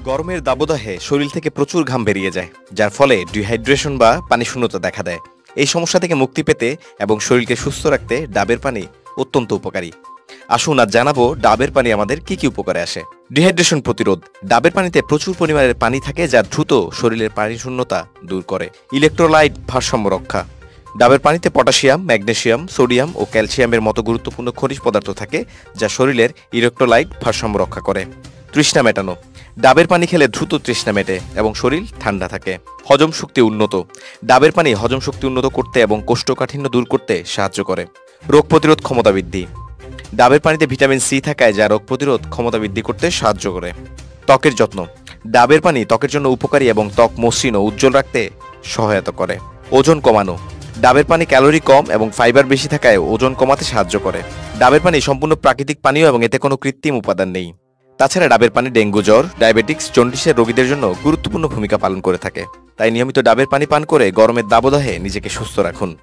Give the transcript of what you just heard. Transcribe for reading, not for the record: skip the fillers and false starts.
গরমের দাবদাহে শরীর থেকে প্রচুর ঘাম বেরিয়ে যায়, যার ফলে ডিহাইড্রেশন বা পানি শূন্যতা দেখা দেয়। এই সমস্যা থেকে মুক্তি পেতে এবং শরীরকে সুস্থ রাখতে ডাবের পানি অত্যন্ত উপকারী। আসুন আজ জানাবো ডাবের পানি আমাদের কি কি উপকারে আসে। ডিহাইড্রেশন প্রতিরোধ। ডাবের পানিতে প্রচুর পরিমাণের পানি থাকে, যা দ্রুত শরীরের পানি শূন্যতা দূর করে। ইলেকট্রোলাইট ভারসাম্য রক্ষা। ডাবের পানিতে পটাশিয়াম, ম্যাগনেসিয়াম, সোডিয়াম ও ক্যালসিয়ামের মতো গুরুত্বপূর্ণ খনিজ পদার্থ থাকে, যা শরীরের ইলেকট্রোলাইট ভারসাম্য রক্ষা করে। তৃষ্ণা মেটানো। ডাবের পানি খেলে দ্রুত তৃষ্ণা মেটে এবং শরীর ঠান্ডা থাকে। হজম শক্তি উন্নত। ডাবের পানি হজম শক্তি উন্নত করতে এবং কোষ্ঠকাঠিন্য দূর করতে সাহায্য করে। রোগ প্রতিরোধ ক্ষমতা বৃদ্ধি। ডাবের পানিতে ভিটামিন সি থাকায় যা রোগ প্রতিরোধ ক্ষমতা বৃদ্ধি করতে সাহায্য করে। ত্বকের যত্ন। ডাবের পানি ত্বকের জন্য উপকারী এবং ত্বক মসৃণ ও উজ্জ্বল রাখতে সহায়তা করে। ওজন কমানো। ডাবের পানি ক্যালোরি কম এবং ফাইবার বেশি থাকায় ওজন কমাতে সাহায্য করে। ডাবের পানি সম্পূর্ণ প্রাকৃতিক পানীয় এবং এতে কোনো কৃত্রিম উপাদান নেই। তাছাড়া ডাবের পানি ডেঙ্গু জ্বর, ডায়াবেটিক্স, জন্ডিসের রোগীদের জন্য গুরুত্বপূর্ণ ভূমিকা পালন করে থাকে। তাই নিয়মিত ডাবের পানি পান করে গরমের দাবদাহে নিজেকে সুস্থ রাখুন।